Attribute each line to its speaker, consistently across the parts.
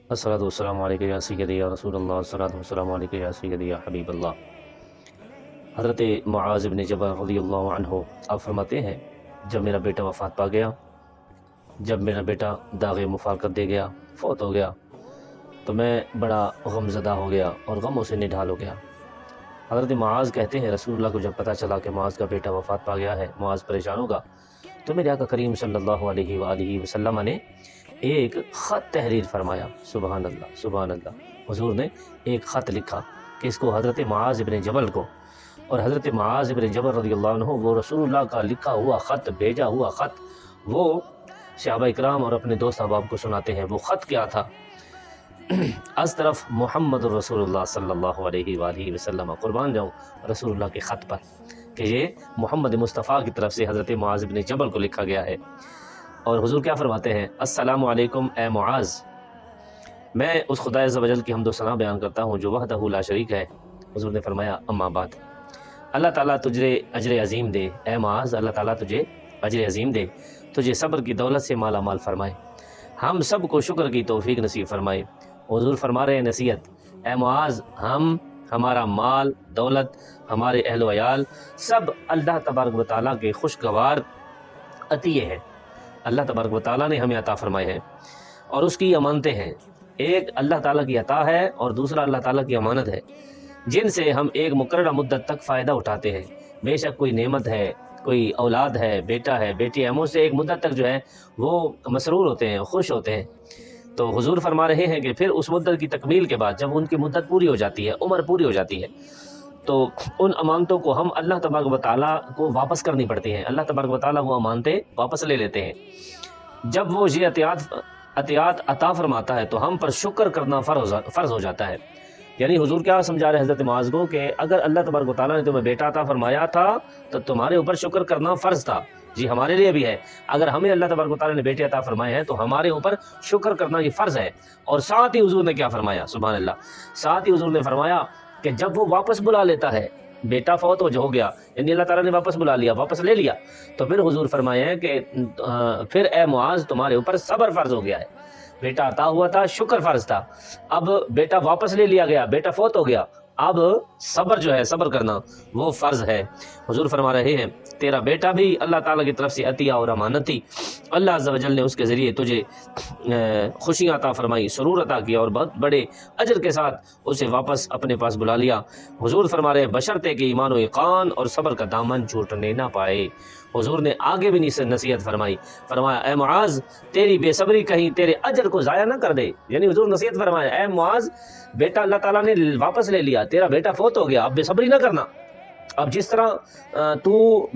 Speaker 1: الصلاۃ والسلام علیکم یا سیدی یا رسول اللہ، الصلاۃ والسلام علیکم یا سیدی یا حبیب اللہ۔ حضرت معاذ بن جبل رضی اللہ عنہ آپ فرماتے ہیں، جب میرا بیٹا وفات پا گیا، جب میرا بیٹا داغ مفارقت دے گیا، فوت ہو گیا، تو میں بڑا غم زدہ ہو گیا اور غموں سے نڈھال ہو گیا۔ حضرت معاذ کہتے ہیں، رسول اللہ کو جب پتہ چلا کہ معاذ کا بیٹا وفات پا گیا ہے، معاذ پریشان ہوگا، تو میرے آقا کریم صلی اللہ علیہ وآلہ وسلم نے ایک خط تحریر فرمایا۔ سبحان اللہ، سبحان اللہ۔ حضور نے ایک خط لکھا کہ اس کو حضرت معاذ بن جبل کو، اور حضرت معاذ بن جبل رضی اللہ عنہ وہ رسول اللہ کا لکھا ہوا خط، بھیجا ہوا خط، وہ صحابہ اکرام اور اپنے دوست احباب کو سناتے ہیں۔ وہ خط کیا تھا؟ از طرف محمد رسول اللہ صلی اللہ علیہ وآلہ وسلم، قربان جاؤں رسول اللہ کے خط پر کہ یہ محمد مصطفیٰ کی طرف سے حضرت معاذ بن جبل کو لکھا گیا ہے۔ اور حضور کیا فرماتے ہیں؟ السلام علیکم اے معاذ، میں اس خدا عز و جل کی حمد و ثنا بیان کرتا ہوں جو وحدہ لا شریک ہے۔ حضور نے فرمایا، اما بعد، اللہ تعالیٰ تجھے اجر عظیم دے اے معاذ، اللہ تعالیٰ تجھے اجر عظیم دے، تجھے صبر کی دولت سے مالا مال فرمائے، ہم سب کو شکر کی توفیق نصیب فرمائے۔ حضور فرما رہے ہیں نصیحت، اے معاذ، ہمارا مال دولت، ہمارے اہل و عیال سب اللہ تبارک و تعالیٰ کے خوشگوار عطیے ہیں، اللہ تبارک و تعالیٰ نے ہمیں عطا فرمائے ہیں اور اس کی امانتیں ہیں۔ ایک اللہ تعالیٰ کی عطا ہے اور دوسرا اللہ تعالیٰ کی امانت ہے، جن سے ہم ایک مقررہ مدت تک فائدہ اٹھاتے ہیں۔ بے شک کوئی نعمت ہے، کوئی اولاد ہے، بیٹا ہے، بیٹی ہے، ہم اس سے ایک مدت تک جو ہے وہ مسرور ہوتے ہیں، خوش ہوتے ہیں۔ تو حضور فرما رہے ہیں کہ پھر اس مدت کی تکمیل کے بعد، جب ان کی مدت پوری ہو جاتی ہے، عمر پوری ہو جاتی ہے، تو ان امانتوں کو ہم اللہ تبارک و تعالیٰ کو واپس کرنی پڑتی ہیں۔ اللہ تبارک و تعالیٰ وہ امانتیں واپس لے لیتے ہیں۔ جب وہ یہ عطیات عطا فرماتا ہے تو ہم پر شکر کرنا فرض ہو جاتا ہے۔ یعنی حضور کیا سمجھا رہے حضرت معاذ کو کہ اگر اللہ تبارک و تعالیٰ نے تمہیں بیٹا عطا فرمایا تھا تو تمہارے اوپر شکر کرنا فرض تھا۔ جی ہمارے لیے بھی ہے، اگر ہمیں اللہ تبارک و تعالیٰ نے بیٹے عطا فرمائے ہیں تو ہمارے اوپر شکر کرنا یہ فرض ہے۔ اور ساتھ ہی حضور نے کیا فرمایا؟ سبحان اللہ، ساتھ ہی حضور نے فرمایا کہ جب وہ واپس بلا لیتا ہے، بیٹا فوت ہو گیا، یعنی اللہ تعالیٰ نے واپس بلا لیا، واپس لے لیا، تو پھر حضور فرمائے ہیں کہ پھر اے معاذ تمہارے اوپر صبر فرض ہو گیا ہے۔ بیٹا عطا ہوا تھا، شکر فرض تھا، اب بیٹا واپس لے لیا گیا، بیٹا فوت ہو گیا، اب صبر جو ہے، صبر کرنا وہ فرض ہے۔ حضور فرما رہے ہیں تیرا بیٹا بھی اللہ تعالیٰ کی طرف سے عطیہ اور امانت تھی، اللہ عز و جل نے اس کے ذریعے تجھے خوشیاں عطا فرمائی، سرور عطا کیا اور بہت بڑے اجر کے ساتھ اسے واپس اپنے پاس بلا لیا۔ حضور فرما رہے ہیں بشرطے کہ ایمان و یقین اور صبر کا دامن چھوٹنے نہ پائے۔ حضور نے آگے بھی نصیحت فرمایا اے معاذ تیری بے صبری کہیں تیرے اجر کو ضائع نہ کر دے۔ یعنی حضور نصیحت فرمایا اے معاذ، بیٹا اللہ تعالیٰ نے واپس لے لیا، تیرا بیٹا فوت ہو گیا، اب بے صبری نہ کرنا۔ اب جس طرح تو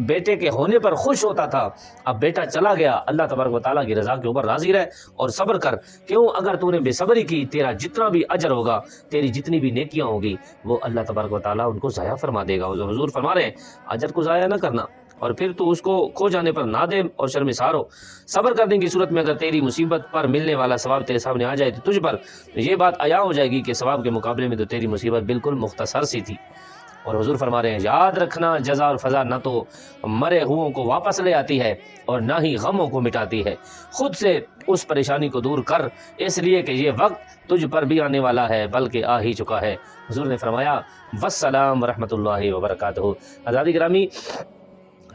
Speaker 1: بیٹے کے ہونے پر خوش ہوتا تھا، اب بیٹا چلا گیا، اللہ تبارک و تعالیٰ کی رضا کے اوپر راضی رہ اور صبر کر، کیوں اگر تو نے بے صبری کی تیرا جتنا بھی اجر ہوگا، تیری جتنی بھی نیکیاں ہوگی، وہ اللہ تبارک و تعالیٰ ان کو ضائع فرما دے گا۔ حضور فرما رہے ہیں اجر کو ضائع نہ کرنا، اور پھر تو اس کو کھو جانے پر نادم اور شرمسار ہو۔ صبر کرنے کی صورت میں اگر تیری مصیبت پر ملنے والا ثواب تیرے سامنے آ جائے تو تجھ پر یہ بات عیاں ہو جائے گی کہ ثواب کے مقابلے میں تو تیری مصیبت بالکل مختصر سی تھی۔ اور حضور فرما رہے ہیں یاد رکھنا جزا اور فضا نہ تو مرے ہوئوں کو واپس لے آتی ہے اور نہ ہی غموں کو مٹاتی ہے۔ خود سے اس پریشانی کو دور کر، اس لیے کہ یہ وقت تجھ پر بھی آنے والا ہے بلکہ آ ہی چکا ہے۔ حضور نے فرمایا والسلام ورحمۃ اللہ وبرکاتہ۔ حضرات گرامی،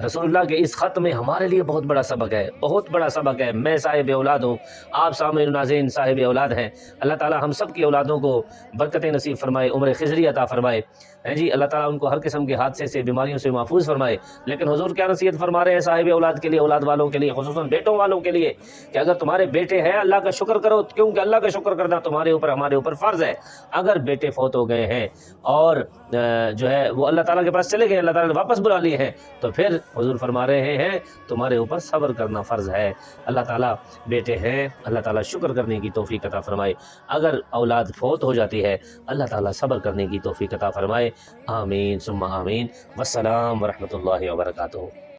Speaker 1: رسول اللہ کے اس خط میں ہمارے لیے بہت بڑا سبق ہے، بہت بڑا سبق ہے۔ میں صاحب اولاد ہوں، آپ سامعین ناظرین صاحب اولاد ہیں۔ اللہ تعالیٰ ہم سب کی اولادوں کو برکتیں نصیب فرمائے، عمر خضری عطا فرمائے، جی اللہ تعالیٰ ان کو ہر قسم کے حادثے سے، بیماریوں سے محفوظ فرمائے۔ لیکن حضور کیا نصیحت فرما رہے ہیں صاحب اولاد کے لیے، اولاد والوں کے لیے، خصوصاً بیٹوں والوں کے لیے، کہ اگر تمہارے بیٹے ہیں اللہ کا شکر کرو، کیونکہ اللہ کا شکر کرنا تمہارے اوپر، ہمارے اوپر فرض ہے۔ اگر بیٹے فوت ہو گئے ہیں اور جو ہے وہ اللہ تعالیٰ کے پاس چلے گئے، اللہ تعالیٰ نے واپس بلا لیے ہیں، تو پھر حضور فرما رہے ہیں تمہارے اوپر صبر کرنا فرض ہے۔ اللہ تعالیٰ بیٹے ہیں، اللہ تعالیٰ شکر کرنے کی توفیق عطا فرمائے۔ اگر اولاد فوت ہو جاتی ہے، اللہ تعالیٰ صبر کرنے کی توفیق عطا فرمائے۔ آمین ثم آمین۔ والسلام ورحمۃ اللہ وبرکاتہ۔